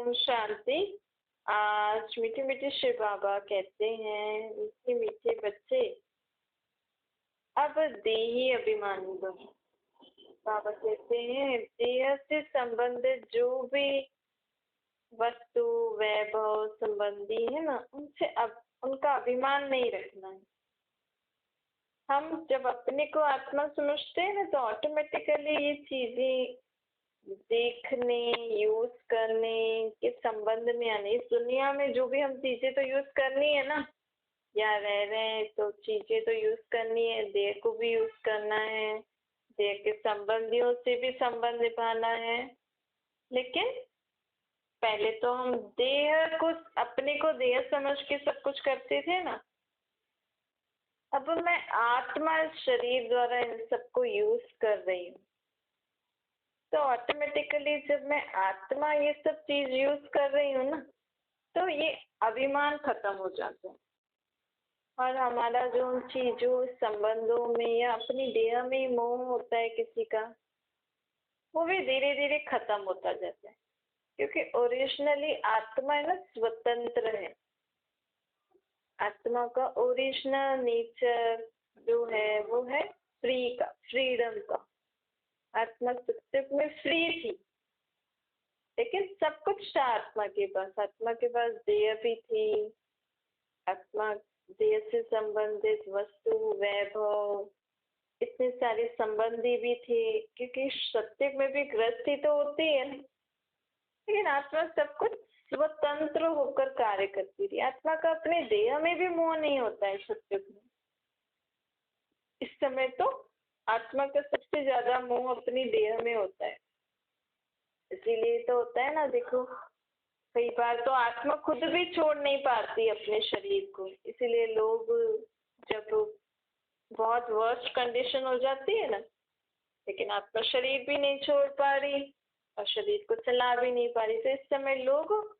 ओम शांति। आज मीठे मीठे शिव बाबा कहते हैं, मीठे मीठे बच्चे अब देही अभिमानी बनो। बाबा कहते हैं देह से संबंधित जो भी वस्तु वैभव संबंधी है ना, उनसे अब उनका अभिमान नहीं रखना है। हम जब अपने को आत्मा समझते हैं ना, तो ऑटोमेटिकली ये चीजें देखने यूज करने के संबंध में आने। इस दुनिया में जो भी हम चीजें तो यूज करनी है ना, या रह रहे हैं तो चीजें तो यूज करनी है, देह को भी यूज करना है, देह के संबंधियों से भी संबंध निभाना है। लेकिन पहले तो हम देह को, अपने को देह समझ के सब कुछ करते थे ना। अब मैं आत्मा शरीर द्वारा इन सबको यूज कर रही हूँ, तो ऑटोमेटिकली जब मैं आत्मा ये सब चीज यूज कर रही हूँ ना, तो ये अभिमान खत्म हो जाता है। और हमारा जो उन चीजों संबंधों में या अपनी देह में ही मोह होता है किसी का, वो भी धीरे धीरे खत्म होता जाता है। क्योंकि ओरिजिनली आत्मा है ना, स्वतंत्र है। आत्मा का ओरिजिनल नेचर जो है वो है फ्री का, फ्रीडम का। आत्मा सत्य में फ्री थी, लेकिन सब कुछ था आत्मा के पास। आत्मा के पास देह भी थी, आत्मा देह से संबंधित वस्तु वैभव, इतने सारे संबंधी भी थे। क्योंकि सत्य में भी गृहस्थी तो होती है ना, लेकिन आत्मा सब कुछ स्वतंत्र होकर कार्य करती थी। आत्मा का अपने देह में भी मोह नहीं होता है सत्य में। इस समय तो आत्मा का सबसे ज्यादा मोह अपनी देह में होता है। इसीलिए तो होता है ना, देखो कई बार तो आत्मा खुद भी छोड़ नहीं पाती अपने शरीर को। इसीलिए लोग जब बहुत वर्स्ट कंडीशन हो जाती है ना, लेकिन आत्मा शरीर भी नहीं छोड़ पा रही और शरीर को चला भी नहीं पा रही, तो इस समय लोग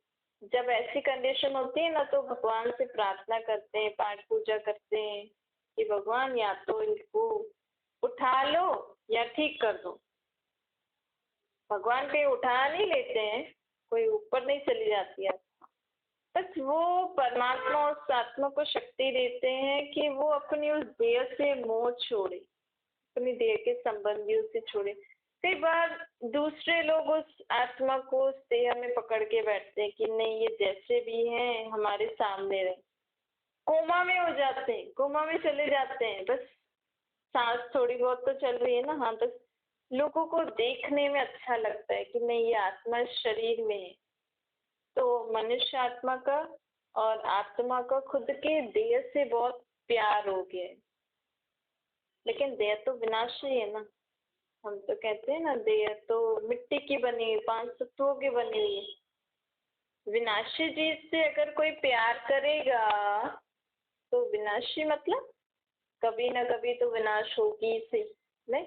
जब ऐसी कंडीशन होती है ना, तो भगवान से प्रार्थना करते हैं, पाठ पूजा करते हैं कि भगवान या तो इनको उठा लो या ठीक कर दो। भगवान कहीं उठा नहीं लेते हैं, कोई ऊपर नहीं चली जाती है। बस वो परमात्मा उस आत्मा को शक्ति देते हैं कि वो अपनी उस देह से मोह छोड़े, अपनी देह के संबंधियों से छोड़े। कई बार दूसरे लोग उस आत्मा को उस देह में पकड़ के बैठते हैं कि नहीं, ये जैसे भी हैं हमारे सामने रहे। कोमा में हो जाते हैं, कोमा में चले जाते हैं, बस सांस थोड़ी बहुत तो चल रही है ना, हाँ, बस लोगों को देखने में अच्छा लगता है कि नहीं, ये आत्मा शरीर में है। तो मनुष्य आत्मा का और आत्मा का खुद के देह से बहुत प्यार हो गया है। लेकिन देह तो विनाशी है ना। हम तो कहते हैं ना, देह तो मिट्टी की बनी हुई, 5 तत्वों की बनी हुई है। विनाशी चीज से अगर कोई प्यार करेगा तो विनाशी मतलब कभी ना कभी तो विनाश होगी से, नहीं।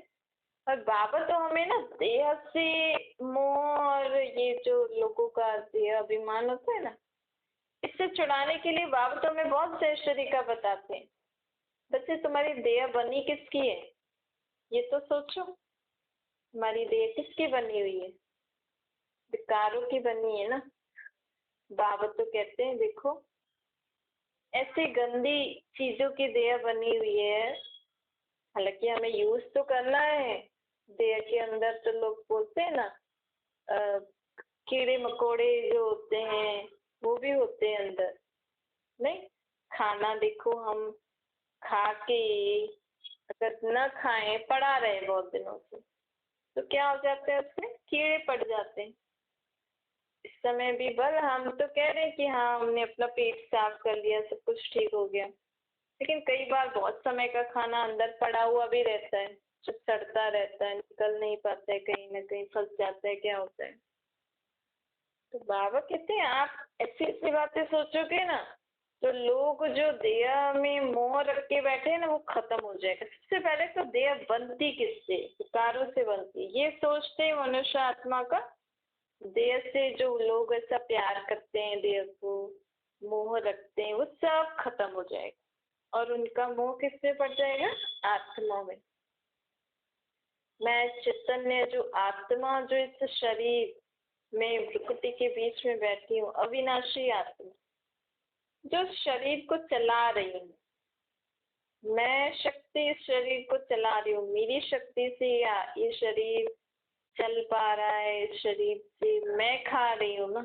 और बाबा तो हमें ना देह से मोह और ये जो लोगों का देह अभिमान होता है ना, इससे छुड़ाने के लिए बाबा तो हमें बहुत सहज तरीका बताते हैं। बच्चे, तुम्हारी देह बनी किसकी है, ये तो सोचो। हमारी देह किसकी बनी हुई है? विकारों की बनी है ना। बाबा तो कहते हैं देखो, ऐसी गंदी चीजों की देह बनी हुई है। हालांकि हमें यूज तो करना है। देह के अंदर तो लोग बोलते हैं ना, कीड़े मकोड़े जो होते हैं वो भी होते हैं अंदर, नहीं। खाना देखो, हम खा के अगर न खाएं, पड़ा रहे बहुत दिनों से, तो क्या हो जाता है, उसमें कीड़े पड़ जाते हैं। इस समय भी बल हम तो कह रहे हैं कि हाँ, हमने अपना पेट साफ कर लिया, सब कुछ ठीक हो गया, लेकिन कई बार बहुत समय का खाना अंदर पड़ा हुआ भी रहता है, जो सड़ता रहता है, निकल नहीं पाता है, कहीं ना कहीं फंस जाता है, क्या होता है। तो बाबा कहते हैं आप ऐसी ऐसी बातें सोचोगे ना, तो लोग जो देह में मोह रख के बैठे हैं ना, वो खत्म हो जाएगा। सबसे पहले तो देह बनती किससे? विकारों से बनती। ये सोचते हैं मनुष्य आत्मा का, देह से जो लोग ऐसा प्यार करते हैं, देह को मोह रखते हैं, वो सब खत्म हो जाएगा और उनका मोह किससे पड़ जाएगा? आत्मा में। मैं चैतन्य जो आत्मा, जो इस शरीर मैं प्रकृति के बीच में बैठी हूँ, अविनाशी आत्मा जो शरीर को चला रही हूँ। मैं शक्ति इस शरीर को चला रही हूँ, मेरी शक्ति से ये शरीर चल पा रहा है। इस शरीर से मैं खा रही हूँ ना,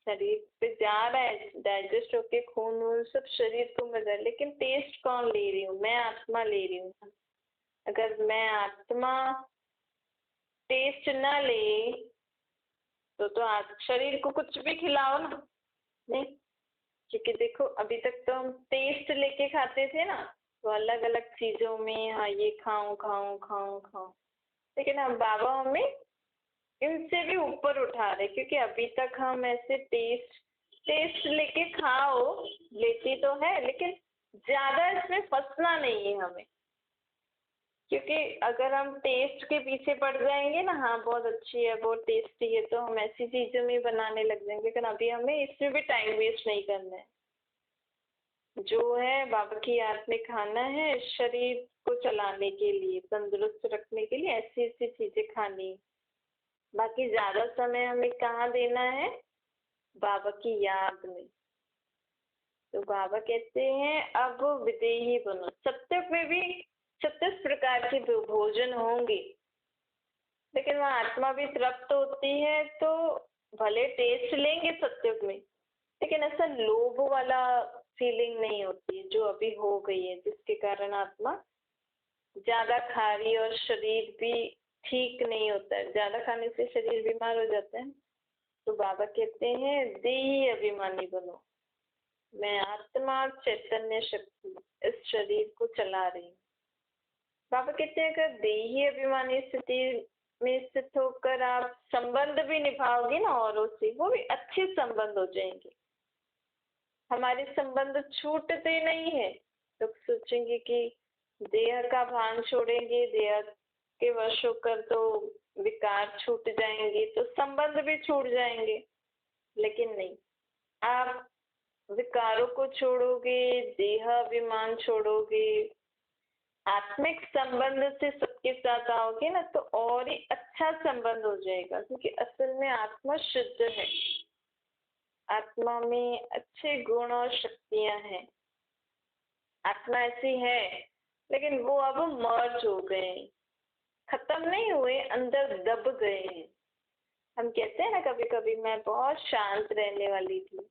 शरीर पे जा रहा है, डाइजेस्ट होके खून वून सब शरीर को मिल रहा है, लेकिन टेस्ट कौन ले रही हूँ? मैं आत्मा ले रही हूँ। अगर मैं आत्मा टेस्ट ना ले तो आज शरीर को कुछ भी खिलाओ ना, नहीं, क्योंकि देखो अभी तक तो हम टेस्ट लेके खाते थे ना, तो अलग अलग चीजों में हाँ ये खाऊं खाऊं खाऊं खाऊं, लेकिन अब बाबा हमें इनसे भी ऊपर उठा रहे, क्योंकि अभी तक हम ऐसे टेस्ट टेस्ट लेके खाओ लेती तो है, लेकिन ज्यादा इसमें फंसना नहीं है हमें। क्योंकि अगर हम टेस्ट के पीछे पड़ जाएंगे ना, हाँ बहुत अच्छी है बहुत टेस्टी है, तो हम ऐसी चीजों में बनाने लग जाएंगे, लेकिन अभी हमें इसमें भी टाइम वेस्ट नहीं करना है। जो है बाबा की याद में खाना है, शरीर को चलाने के लिए, तंदुरुस्त रखने के लिए ऐसी ऐसी चीजें खानी। बाकी ज्यादा समय हमें कहाँ देना है? बाबा की याद में। तो बाबा कहते हैं अब विदेही बनो। सत्युग में भी 36 प्रकार के भोजन होंगे, लेकिन वह आत्मा भी तृप्त होती है, तो भले टेस्ट लेंगे सत्युग में, लेकिन ऐसा लोभ वाला फीलिंग नहीं होती है जो अभी हो गई है, जिसके कारण आत्मा ज्यादा खा रही है और शरीर भी ठीक नहीं होता है। ज्यादा खाने से शरीर बीमार हो जाता है। तो बाबा कहते हैं देही अभिमानी बनो। मैं आत्मा चैतन्य शक्ति इस शरीर को चला रही हूँ। बाबा कहते हैं अगर देही अभिमानी स्थिति में स्थित होकर आप संबंध भी निभाओगे ना औरों से, वो भी अच्छे संबंध हो जाएंगे। हमारे संबंध छूटते नहीं है, तो सोचेंगे कि देह का भान छोड़ेंगे, देह के वश होकर तो विकार छूट जाएंगे, तो संबंध भी छूट जाएंगे। लेकिन नहीं, आप विकारों को छोड़ोगे, देह अभिमान छोड़ोगे, आत्मिक संबंध से सबके साथ आओगे ना, तो और ही अच्छा संबंध हो जाएगा। क्योंकि असल में आत्मा शुद्ध है, आत्मा में अच्छे गुण और शक्तियां हैं। आत्मा ऐसी है, लेकिन वो अब मर्ज हो गए, खत्म नहीं हुए, अंदर दब गए हैं। हम कहते हैं ना कभी कभी मैं बहुत शांत रहने वाली थी,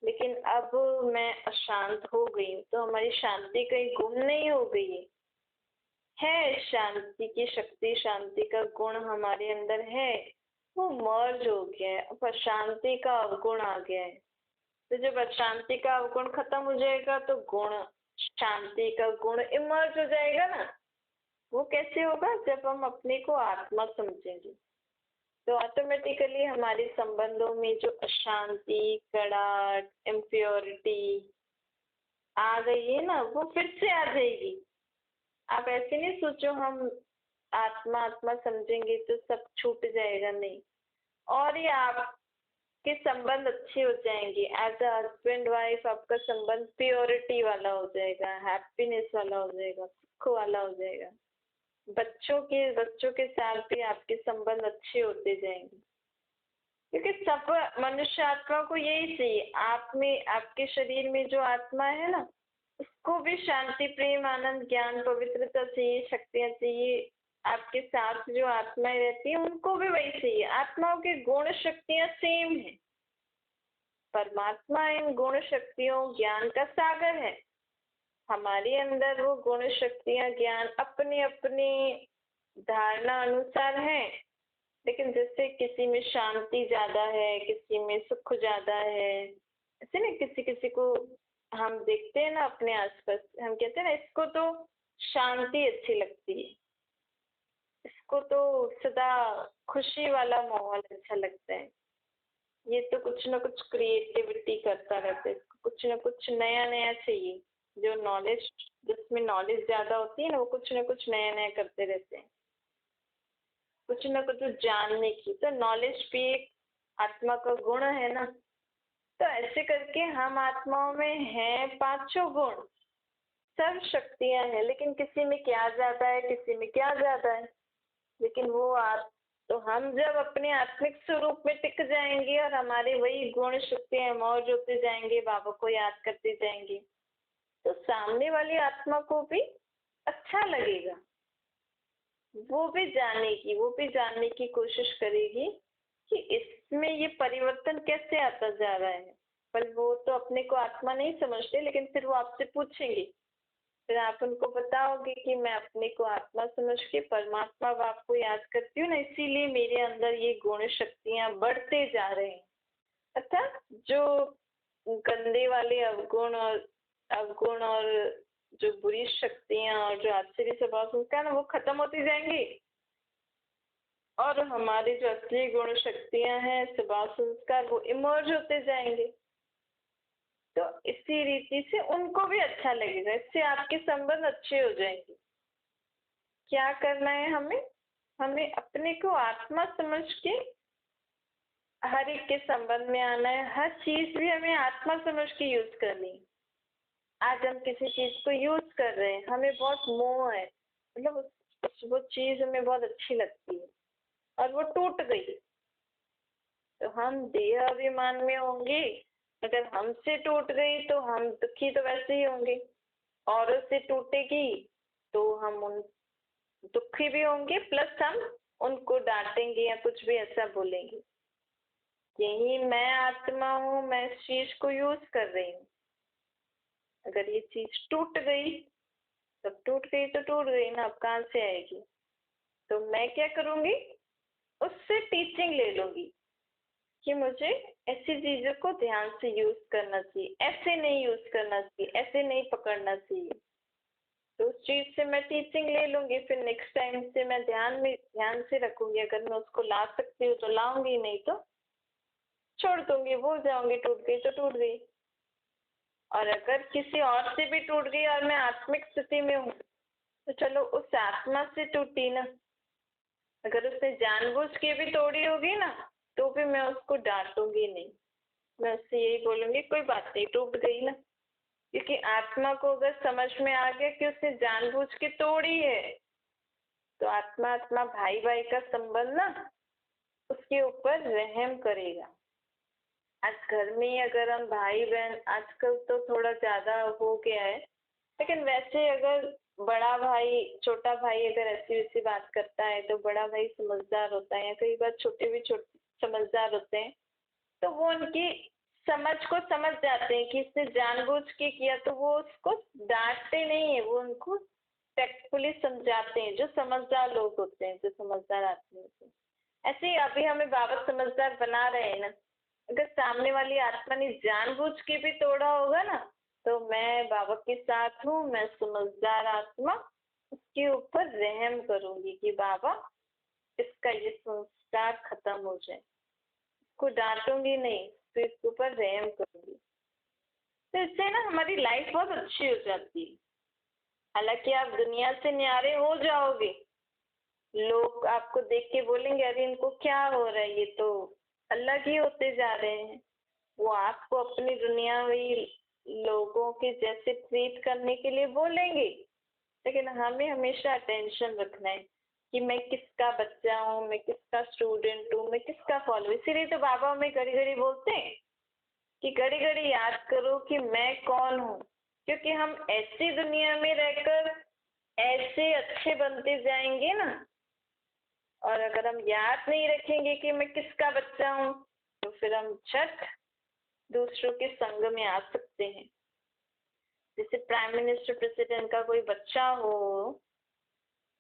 लेकिन अब मैं अशांत हो गई हूँ। तो हमारी शांति कहीं गुम नहीं हो गई है शांति की शक्ति, शांति का गुण हमारे अंदर है, वो मर्ज हो गया है, अब अशांति का अवगुण आ गया है। तो जब अशांति का अवगुण खत्म हो जाएगा तो गुण, शांति का गुण इमर्ज हो जाएगा ना। वो कैसे होगा? जब हम अपने को आत्मा समझेंगे, तो ऑटोमेटिकली हमारे संबंधों में जो अशांति, कड़ाट, इम्प्योरिटी आ गई है ना, वो फिर से आ जाएगी। आप ऐसे नहीं सोचो हम आत्मा आत्मा समझेंगे तो सब छूट जाएगा, नहीं। और ये आपके संबंध अच्छे हो जाएंगे। एज अ हस्बैंड वाइफ आपका संबंध प्योरिटी वाला हो जाएगा, हैप्पीनेस वाला हो जाएगा, सुख वाला हो जाएगा। बच्चों के साथ भी आपके संबंध अच्छे होते जाएंगे, क्योंकि सब मनुष्य आत्मा को यही चाहिए। आप में, आपके शरीर में जो आत्मा है ना, उसको भी शांति, प्रेम, आनंद, ज्ञान, पवित्रता चाहिए, शक्तियां चाहिए। आपके साथ जो आत्माएं रहती है उनको भी वही चाहिए। आत्माओं के गुण शक्तियां सेम है। परमात्मा इन गुण शक्तियों, ज्ञान का सागर है। हमारे अंदर वो गुण शक्तियां, ज्ञान अपने अपने धारणा अनुसार है। लेकिन जैसे किसी में शांति ज्यादा है, किसी में सुख ज्यादा है, ऐसे ना किसी किसी को हम देखते हैं ना अपने आसपास, हम कहते हैं ना इसको तो शांति अच्छी लगती है, इसको तो सदा खुशी वाला माहौल अच्छा लगता है, ये तो कुछ ना कुछ क्रिएटिविटी करता रहता है, इसको कुछ ना कुछ नया नया चाहिए। जो नॉलेज, जिसमें नॉलेज ज्यादा होती है ना, वो कुछ ना कुछ नया नया करते रहते हैं, कुछ ना कुछ जानने की। तो नॉलेज भी एक आत्मा का गुण है ना। तो ऐसे करके हम आत्माओं में हैं पांचों गुण, सब शक्तियां हैं, लेकिन किसी में क्या ज्यादा है, किसी में क्या ज्यादा है। लेकिन वो तो हम जब अपने आत्मिक स्वरूप में टिक जाएंगे और हमारे वही गुण शक्तियां मौज होते जाएंगे, बाबा को याद करते जाएंगे, तो सामने वाली आत्मा को भी अच्छा लगेगा। वो भी जानने की कोशिश करेगी कि इसमें ये परिवर्तन कैसे आता जा रहा है। पर वो तो अपने को आत्मा नहीं समझते, लेकिन फिर वो आपसे पूछेंगे, फिर आप उनको बताओगे कि मैं अपने को आत्मा समझ के परमात्मा बाप को याद करती हूँ ना, इसीलिए मेरे अंदर ये गुण शक्तियां बढ़ते जा रहे हैं। अर्थात जो गंदे वाले अवगुण और जो बुरी शक्तियां और जो आश्चर्य स्वभाव संस्कार ना, वो खत्म होती जाएंगी और हमारे जो असली गुण शक्तियां हैं, स्वभाव संस्कार, वो इमर्ज होते जाएंगे। तो इसी रीति से उनको भी अच्छा लगेगा, इससे आपके संबंध अच्छे हो जाएंगे। क्या करना है हमें अपने को आत्मा समझ के हर एक के संबंध में आना है। हर चीज भी हमें आत्मा समझ के यूज करनी है। आज हम किसी चीज को यूज कर रहे हैं, हमें बहुत मोह है, मतलब वो चीज हमें बहुत अच्छी लगती है और वो टूट गई, तो हम देह अभिमान में होंगे। अगर हमसे टूट गई तो हम दुखी तो वैसे ही होंगे, औरों से टूटेगी तो हम उन दुखी भी होंगे, प्लस हम उनको डांटेंगे या कुछ भी ऐसा बोलेंगे। यही मैं आत्मा हूँ, मैं इस चीज को यूज कर रही हूँ। अगर ये चीज टूट गई, तब टूट गई तो टूट गई ना, अब कहाँ से आएगी। तो मैं क्या करूंगी, उससे टीचिंग ले लूंगी कि मुझे ऐसी चीजों को ध्यान से यूज करना चाहिए, ऐसे नहीं यूज करना चाहिए, ऐसे नहीं पकड़ना चाहिए। तो उस चीज से मैं टीचिंग ले लूंगी, फिर नेक्स्ट टाइम से मैं ध्यान से रखूंगी। अगर मैं उसको ला सकती हूँ तो लाऊंगी, नहीं तो छोड़ दूंगी, भूल जाऊंगी, टूट गई तो टूट गई। और अगर किसी और से भी टूट गई और मैं आत्मिक स्थिति में हूँ, तो चलो उस आत्मा से टूटी ना। अगर उसने जानबूझ के भी तोड़ी होगी ना, तो भी मैं उसको डांटूंगी नहीं, मैं उससे यही बोलूंगी कोई बात नहीं, टूट गई ना। क्योंकि आत्मा को अगर समझ में आ गया कि उसने जानबूझ के तोड़ी है, तो आत्मा भाई भाई का संबंध ना उसके ऊपर रहम करेगा। आज घर में ही अगर हम भाई बहन, आजकल तो थोड़ा ज्यादा हो गया है, लेकिन वैसे अगर बड़ा भाई छोटा भाई अगर ऐसी वैसी बात करता है, तो बड़ा भाई समझदार होता है, या कई बार छोटे भी समझदार होते हैं, तो वो उनकी समझ को समझ जाते हैं कि इसने जानबूझ के किया, तो वो उसको डांटते नहीं है, वो उनको टैक्टफुली समझाते हैं। जो समझदार लोग होते हैं, जो समझदार आदमी होते हैं, ऐसे ही अभी हमें बाबा समझदार बना रहे हैं ना। अगर सामने वाली आत्मा ने जानबूझ के भी तोड़ा होगा ना, तो मैं बाबा के साथ हूँ, मैं समझदार आत्मा, उसके ऊपर रहम करूंगी कि बाबा इसका ये संस्कार खत्म हो जाए। को डांटूंगी नहीं, तो इसके ऊपर रहम करूंगी। तो इससे ना हमारी लाइफ बहुत अच्छी हो जाती है। हालांकि आप दुनिया से न्यारे हो जाओगे, लोग आपको देख के बोलेंगे अरे इनको क्या हो रहा है, ये तो अलग ही होते जा रहे हैं। वो आपको अपनी दुनियावी लोगों के जैसे ट्रीट करने के लिए बोलेंगे, लेकिन हमें हमेशा अटेंशन रखना है कि मैं किसका बच्चा हूँ, मैं किसका स्टूडेंट हूँ, मैं किसका फॉलो। इसीलिए तो बाबा हमें घड़ी घड़ी बोलते हैं कि घड़ी घड़ी याद करो कि मैं कौन हूँ। क्योंकि हम ऐसी दुनिया में रहकर ऐसे अच्छे बनते जाएंगे ना, और अगर हम याद नहीं रखेंगे कि मैं किसका बच्चा हूँ, तो फिर हम झट दूसरों के संग में आ सकते हैं। जैसे प्राइम मिनिस्टर प्रेसिडेंट का कोई बच्चा हो,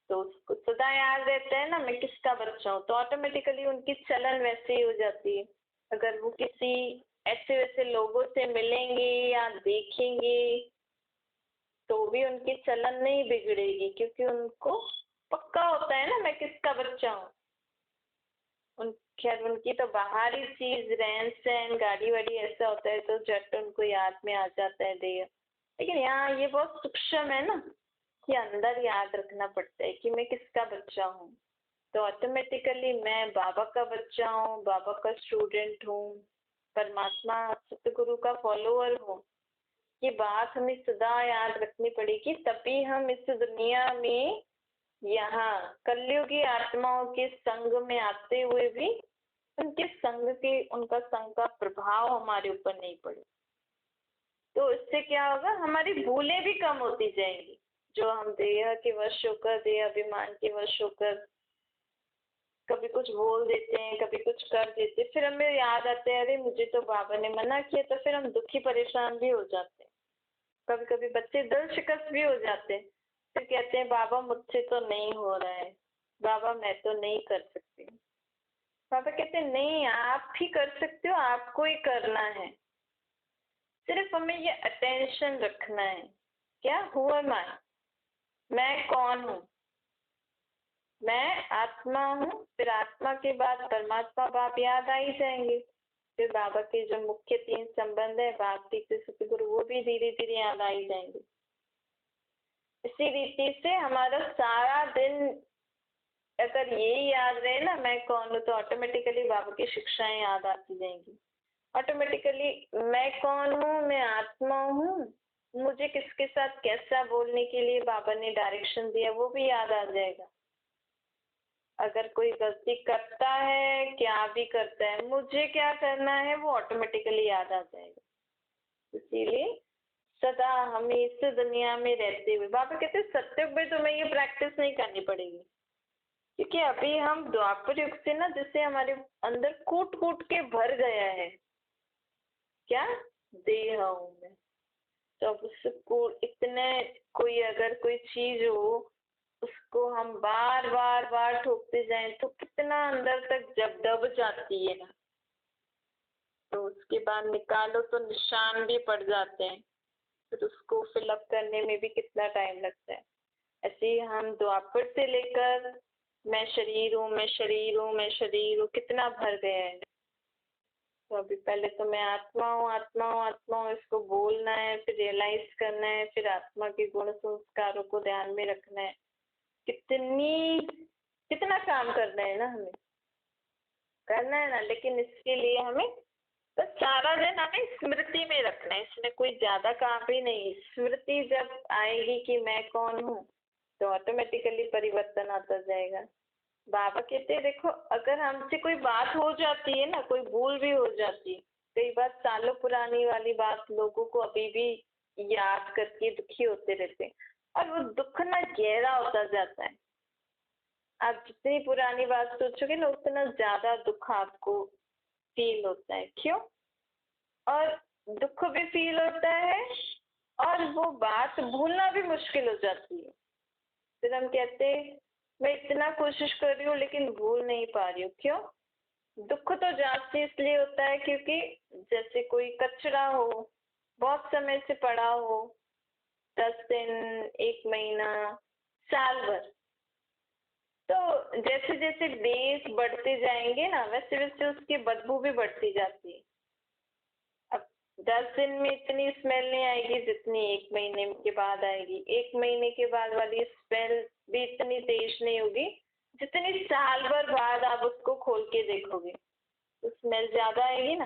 तो उसको सदा याद रहता है ना मैं किसका बच्चा हूँ, तो ऑटोमेटिकली उनकी चलन वैसे ही हो जाती है। अगर वो किसी ऐसे वैसे लोगों से मिलेंगे या देखेंगे, तो भी उनकी चलन नहीं बिगड़ेगी, क्योंकि उनको पक्का होता है ना मैं किसका बच्चा हूँ। खैर उनकी तो बाहरी चीज रहन सहन गाड़ी वाड़ी ऐसा होता है, तो झट उनको याद में आ जाता है देह। लेकिन यहाँ ये बहुत सूक्ष्म है ना, कि अंदर याद रखना पड़ता है कि मैं किसका बच्चा हूँ। तो ऑटोमेटिकली मैं बाबा का बच्चा हूँ, बाबा का स्टूडेंट हूँ, परमात्मा सतगुरु का फॉलोअर हूँ। ये बात हमें सदा याद रखनी पड़ेगी, तभी हम इस दुनिया में यहाँ कलयुगी आत्माओं के संग में आते हुए भी उनका संग का प्रभाव हमारे ऊपर नहीं पड़े। तो इससे क्या होगा, हमारी भूलें भी कम होती जाएंगी। जो हम देह के वश होकर, देह अभिमान के वश होकर कभी कुछ बोल देते हैं, कभी कुछ कर देते, फिर हमें याद आता है अरे मुझे तो बाबा ने मना किया, तो फिर हम दुखी परेशान भी हो जाते हैं। कभी कभी बच्चे दिल शिकस्त भी हो जाते हैं, फिर कहते हैं बाबा मुझसे तो नहीं हो रहा है, बाबा मैं तो नहीं कर सकती। बाबा कहते हैं नहीं, आप ही कर सकते हो, आपको ही करना है। सिर्फ हमें ये अटेंशन रखना है, क्या हुआ मैं कौन हूँ, मैं आत्मा हूँ। फिर आत्मा के बाद परमात्मा बाप याद आ ही जाएंगे। फिर बाबा के जो मुख्य 3 संबंध है, बाप टीचर सतगुरु, वो भी धीरे धीरे याद आ ही जाएंगे। इसी रीति से हमारा सारा दिन अगर यही याद रहे ना, मैं कौन हूँ, तो ऑटोमेटिकली बाबा की शिक्षाएं याद आती जाएंगी। ऑटोमेटिकली मैं कौन हूँ, मैं आत्मा हूँ, मुझे किसके साथ कैसा बोलने के लिए बाबा ने डायरेक्शन दिया वो भी याद आ जाएगा। अगर कोई गलती करता है, क्या भी करता है, मुझे क्या करना है, वो ऑटोमेटिकली याद आ जाएगा। इसीलिए सदा हमें इस दुनिया में रहते हुए बाबा कहते सत्युग में तुम्हें ये प्रैक्टिस नहीं करनी पड़ेगी, क्योंकि अभी हम द्वापर युग से ना, जिससे हमारे अंदर कूट कूट के भर गया है, क्या देह हूं मैं। तो अब उसको इतने कोई अगर कोई चीज हो, उसको हम बार बार बार ठोकते जाएं तो कितना अंदर तक जब दब जाती है ना, तो उसके बाद निकालो तो निशान भी पड़ जाते हैं, फिर उसको फिलअप करने में भी कितना टाइम लगता है। ऐसे ही हम द्वापर से लेकर मैं शरीर हूँ, मैं शरीर हूँ, मैं शरीर हूँ, कितना भर गया है। तो अभी पहले तो मैं आत्मा हूँ, आत्मा हूँ, आत्मा हूँ, इसको बोलना है, फिर रियलाइज करना है, फिर आत्मा के गुण संस्कारों को ध्यान में रखना है। कितना काम करना है ना, हमें करना है ना, लेकिन इसके लिए हमें बस सारा दिन हमें स्मृति में रखना है, इसमें कोई ज्यादा काम भी नहीं। स्मृति जब आएगी कि मैं कौन हूँ, तो ऑटोमेटिकली परिवर्तन आता जाएगा। बाबा कहते हैं देखो, अगर हमसे कोई बात हो जाती है ना, कोई भूल भी हो जाती है, कई बार सालों पुरानी वाली बात लोगों को अभी भी याद करके दुखी होते रहते हैं, और वो दुख ना गहरा होता जाता है। आप जितनी पुरानी बात सोचोगे ना, उतना ज्यादा दुख आपको फील होता है। क्यों? और दुख भी फील होता है, और वो बात भूलना भी मुश्किल हो जाती है। फिर हम कहते हैं मैं इतना कोशिश कर रही हूँ लेकिन भूल नहीं पा रही हूँ। क्यों? दुख तो जांचते इसलिए होता है क्योंकि जैसे कोई कचरा हो, बहुत समय से पड़ा हो, 10 दिन, 1 महीना, साल भर, तो जैसे जैसे डेज बढ़ते जाएंगे ना, वैसे वैसे उसकी बदबू भी बढ़ती जाती है। अब 10 दिन में इतनी स्मेल नहीं आएगी जितनी 1 महीने के बाद आएगी। 1 महीने के बाद वाली स्मेल भी इतनी तेज नहीं होगी जितनी साल भर बाद आप उसको खोल के देखोगे, तो स्मेल ज्यादा आएगी ना।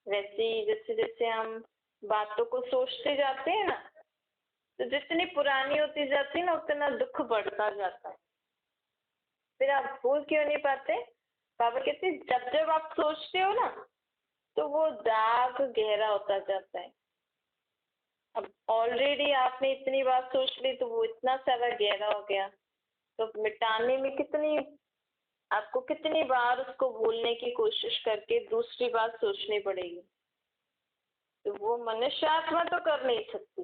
वैसे ही जैसे जैसे हम बातों को सोचते जाते हैं ना, तो जितनी पुरानी होती जाती है ना, उतना दुख बढ़ता जाता है। फिर आप भूल क्यों नहीं पाते? बाबा कहते जब जब आप सोचते हो ना, तो वो दाग गहरा होता जाता है। अब ऑलरेडी आपने इतनी बार सोच ली, तो वो इतना सारा गहरा हो गया, तो मिटाने में आपको कितनी बार उसको भूलने की कोशिश करके दूसरी बार सोचनी पड़ेगी। तो वो मनुष्य आत्मा तो कर नहीं सकती।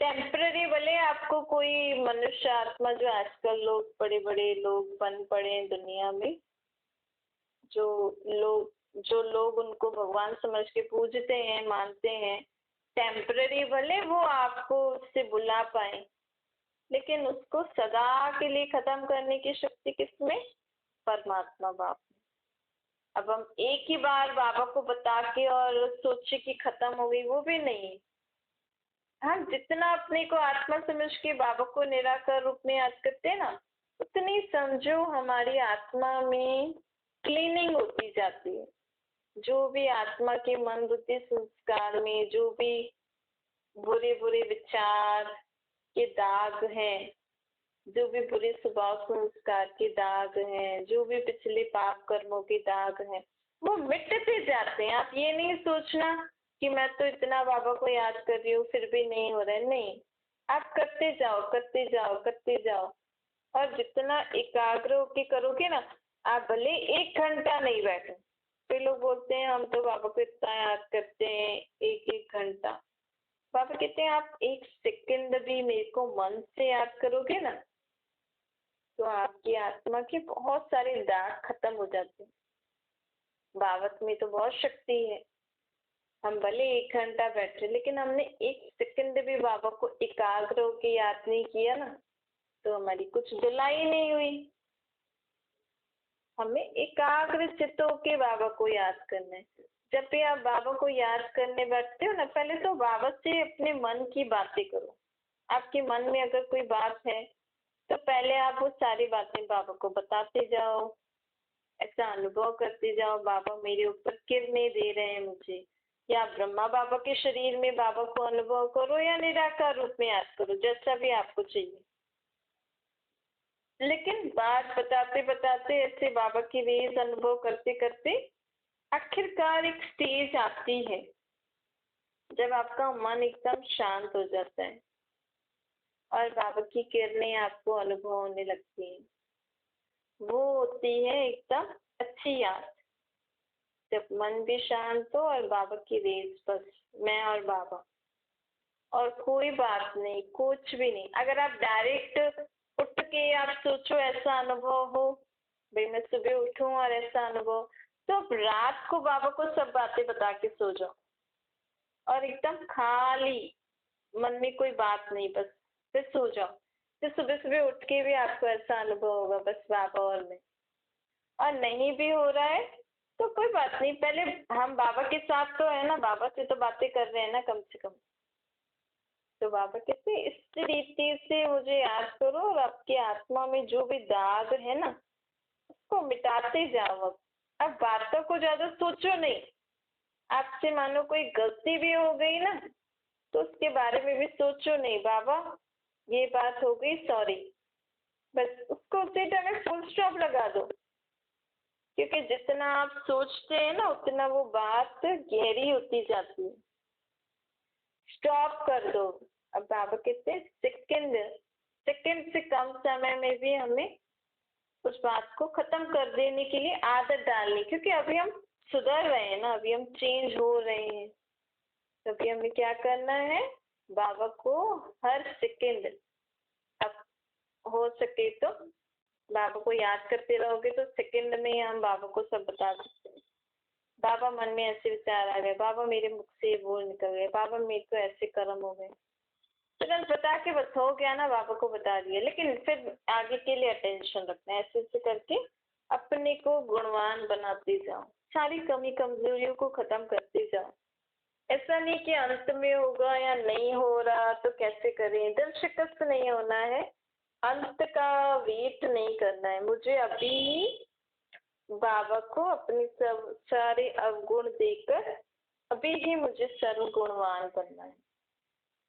टेम्पररी भले आपको कोई मनुष्य आत्मा, जो आजकल लोग बड़े बड़े लोग बन पड़े हैं दुनिया में, जो लोग उनको भगवान समझ के पूजते हैं, मानते हैं, टेम्पररी भले वो आपको उससे बुला पाए, लेकिन उसको सदा के लिए खत्म करने की शक्ति किसमें? परमात्मा बाप में। अब हम एक ही बार बाबा को बता के और सोचे कि खत्म हो गई, वो भी नहीं। हम जितना अपने को आत्मा समझ के बाबा को निराकार रूप में याद करते हैं ना, उतनी समझो हमारी आत्मा में क्लीनिंग होती जाती है। जो भी आत्मा के मन बुद्धि संस्कार में जो भी बुरे बुरे विचार के दाग हैं, जो भी बुरे स्वभाव संस्कार के दाग हैं, जो भी पिछले पाप कर्मों के दाग हैं, वो मिटते जाते हैं। आप ये नहीं सोचना कि मैं तो इतना बाबा को याद कर रही हूँ फिर भी नहीं हो रहा है, नहीं, आप करते जाओ करते जाओ करते जाओ। और जितना एकाग्र होके करोगे ना, आप भले 1 घंटा नहीं बैठो। फिर लोग बोलते हैं हम तो बाबा को इतना याद करते हैं 1-1 घंटा। बाबा कहते हैं आप 1 सेकंड भी मेरे को मन से याद करोगे ना, तो आपकी आत्मा के बहुत सारे दाग खत्म हो जाते हैं। भावत में तो बहुत शक्ति है। हम भले 1 घंटा बैठे, लेकिन हमने 1 सेकंड भी बाबा को एकाग्र होकर याद नहीं किया ना, तो हमारी कुछ धुलाई नहीं हुई। हमें एकाग्र चित्त होके बाबा को याद करना है। जब भी आप बाबा को याद करने बैठते हो ना, पहले तो बाबा से अपने मन की बातें करो। आपके मन में अगर कोई बात है तो पहले आप वो सारी बातें बाबा को बताते जाओ, ऐसा अनुभव करते जाओ बाबा मेरे ऊपर किरणें दे रहे हैं मुझे। या ब्रह्मा बाबा के शरीर में बाबा को अनुभव करो या निराकार रूप में याद करो, जैसा भी आपको चाहिए। लेकिन बात बताते बताते ऐसे बाबा की रेज अनुभव करते करते आखिरकार एक स्टेज आती है जब आपका मन एकदम शांत हो जाता है और बाबा की किरणें आपको अनुभव होने लगती हैं। वो होती है एकदम अच्छी याद, जब मन भी शांत हो और बाबा की रेस, बस मैं और बाबा, और कोई बात नहीं, कुछ भी नहीं। अगर आप डायरेक्ट उठ के आप सोचो ऐसा अनुभव हो, भाई मैं सुबह उठूं और ऐसा अनुभव, तो आप रात को बाबा को सब बातें बता के सो जाओ और एकदम खाली मन में कोई बात नहीं, बस फिर सो जाओ। फिर सुबह सुबह उठ के भी आपको ऐसा अनुभव होगा, बस बाबा और मैं। और नहीं भी हो रहा है तो कोई बात नहीं, पहले हम बाबा के साथ तो है ना, बाबा से तो बातें कर रहे हैं ना कम से कम। तो बाबा कहते इस रीति से मुझे याद करो और आपकी आत्मा में जो भी दाग है ना उसको मिटाते जाओ। अब बातों को ज्यादा सोचो नहीं। आपसे मानो कोई गलती भी हो गई ना, तो उसके बारे में भी सोचो नहीं, बाबा ये बात हो गई, सॉरी, बस उसको उसी टाइम फुल स्टॉप लगा दो। क्योंकि जितना आप सोचते हैं ना उतना वो बात गहरी होती जाती है। स्टॉप कर दो। अब बाबा कहते हैं सेकंड से कम समय में भी हमें उस बात को खत्म कर देने के लिए आदत डालनी, क्योंकि अभी हम सुधर रहे हैं ना, अभी हम चेंज हो रहे हैं। तो अभी हमें क्या करना है, बाबा को हर सेकंड, अब हो सके तो बाबा को याद करते रहोगे तो सेकंड में ही हम बाबा को सब बता सकते हैं। बाबा मन में ऐसे विचार आ गए, बाबा मेरे मुख से ये बोल निकल गए, बाबा मेरे को ऐसे कर्म हो गए, तुरंत बता के बस हो गया ना, बाबा को बता दिया। लेकिन फिर आगे के लिए अटेंशन रखना है, ऐसे ऐसे करके अपने को गुणवान बनाते जाओ, सारी कमी कमजोरियों को खत्म करते जाओ। ऐसा नहीं कि अंत में होगा या नहीं हो रहा तो कैसे करें, दिल शिकस्त नहीं होना है, अंत का वेट नहीं करना है। मुझे अभी ही बाबा को अपने सब सारे अवगुण देकर अभी ही मुझे सर्वगुणवान बनना है।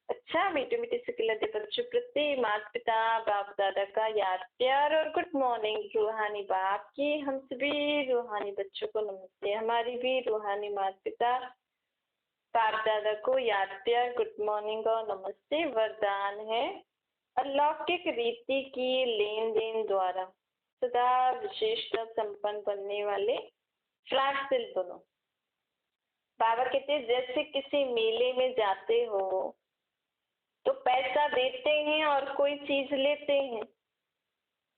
अच्छा मीठे मीठे से खिलते बच्चों प्रति माता पिता बाप दादा का याद प्यार और गुड मॉर्निंग। रूहानी बाप की हम सभी रूहानी बच्चों को नमस्ते। हमारी भी रूहानी माता पिता बाप दादा को याद प्यार गुड मॉर्निंग और नमस्ते। वरदान है अलौकिक रीति की लेन देन द्वारा सदा विशेषता संपन्न बनने वाले फ्लैट दिल बनो। बाबा कहते हैं जैसे किसी मेले में जाते हो तो पैसा देते हैं और कोई चीज लेते हैं,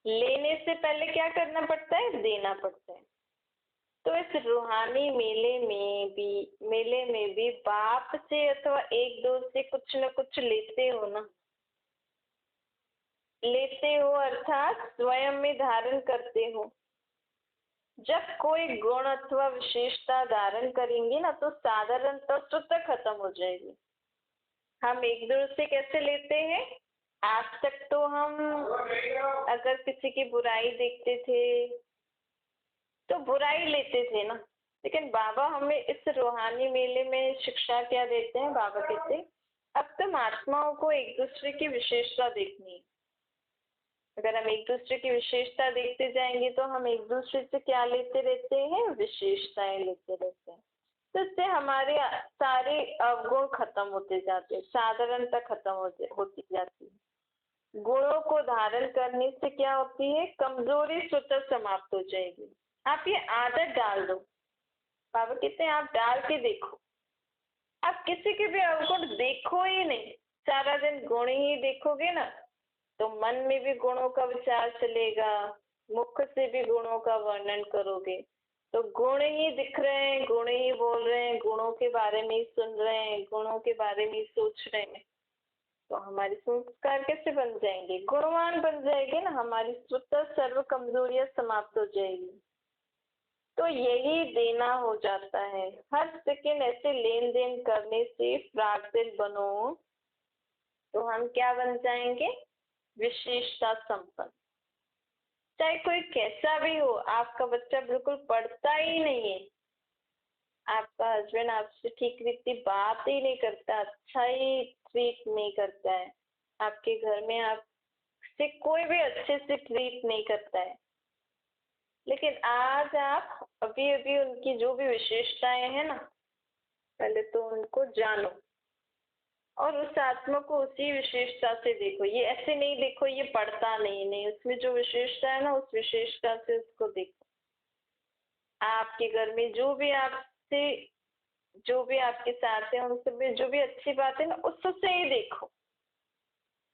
लेने से पहले क्या करना पड़ता है, देना पड़ता है। तो इस रूहानी मेले में भी बाप से अथवा एक दो से कुछ न कुछ लेते हो ना, लेते हो अर्थात स्वयं में धारण करते हो। जब कोई गुण अथवा विशेषता धारण करेंगे ना तो साधारण तत्व तक खत्म हो जाएगी। हम एक दूसरे से कैसे लेते हैं, आज तक तो हम अगर किसी की बुराई देखते थे तो बुराई लेते थे ना, लेकिन बाबा हमें इस रूहानी मेले में शिक्षा क्या देते हैं, बाबा कहते हैं अब तुम आत्माओं को एक दूसरे की विशेषता देखनी है। अगर हम एक दूसरे की विशेषता देखते जाएंगे तो हम एक दूसरे से क्या लेते रहते हैं, विशेषताएं लेते रहते हैं। तो इससे हमारे सारे अवगुण खत्म होते जाते हैं, साधारणता खत्म होती जाती है। गुणों को धारण करने से क्या होती है, कमजोरी स्वतः समाप्त हो जाएगी। आप ये आदत डाल दो, बाबा कहते हैं आप डाल के देखो, आप किसी के भी अवगुण देखो ही नहीं, सारा दिन गुण ही देखोगे ना, तो मन में भी गुणों का विचार चलेगा, मुख से भी गुणों का वर्णन करोगे, तो गुण ही दिख रहे हैं, गुण ही बोल रहे हैं, गुणों के बारे में ही सुन रहे हैं, गुणों के बारे में ही सोच रहे हैं, तो हमारे संस्कार कैसे बन जाएंगे, गुणवान बन जाएंगे ना, हमारी स्वतः सर्व कमजोरियां समाप्त हो जाएगी। तो यही देना हो जाता है, हर सेकंड ऐसे लेन देन करने से फ्रैक्टल बनो, तो हम क्या बन जाएंगे, विशेषता संपन्न। चाहे कोई कैसा भी हो, आपका बच्चा बिल्कुल पढ़ता ही नहीं है, आपका हस्बैंड आपसे ठीक रीति बात ही नहीं करता, अच्छा ही ट्रीट नहीं करता है, आपके घर में आपसे कोई भी अच्छे से ट्रीट नहीं करता है, लेकिन आज आप अभी अभी उनकी जो भी विशेषताएं हैं ना, पहले तो उनको जानो और उस आत्मा को उसी विशेषता से देखो। ये ऐसे नहीं देखो ये पढ़ता नहीं, नहीं, उसमें जो विशेषता है ना उस विशेषता से उसको देखो। आपके घर में जो भी आपके साथ है उन सब में जो भी अच्छी बात है ना उससे ही देखो,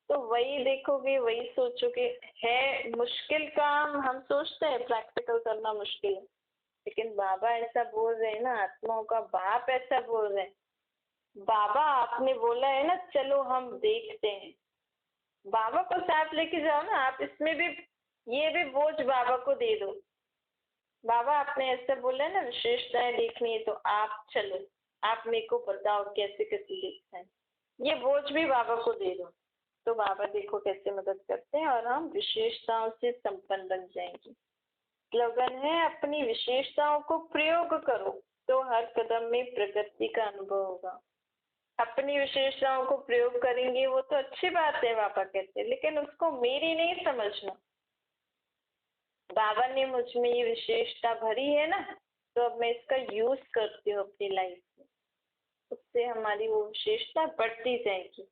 तो वही देखोगे, वही सोचोगे। है मुश्किल काम, हम सोचते हैं प्रैक्टिकल करना मुश्किल है, लेकिन बाबा ऐसा बोल रहे हैं ना, आत्माओं का बाप ऐसा बोल रहे हैं, बाबा आपने बोला है ना चलो हम देखते हैं, बाबा को साथ लेके जाओ ना, आप इसमें भी ये भी बोझ बाबा को दे दो। बाबा आपने ऐसा बोला है ना विशेषताएं देखनी है, तो आप चलो, आप मेरे को बताओ कैसे कैसे देखना है, ये बोझ भी बाबा को दे दो, तो बाबा देखो कैसे मदद करते हैं और हम विशेषताओं से संपन्न बन जाएंगे। स्लोगन है अपनी विशेषताओं को प्रयोग करो तो हर कदम में प्रगति का अनुभव होगा। अपनी विशेषताओं को प्रयोग करेंगे वो तो अच्छी बात है, बाबा कहते हैं, लेकिन उसको मेरी नहीं समझना। बाबा ने मुझ में ये विशेषता भरी है ना, तो अब मैं इसका यूज करती हूँ अपनी लाइफ में, उससे हमारी वो विशेषता बढ़ती जाएगी।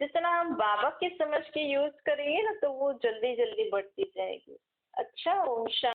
जितना हम बाबा की समझ के यूज करेंगे ना तो वो जल्दी जल्दी बढ़ती जाएगी। अच्छा, ओम शांति।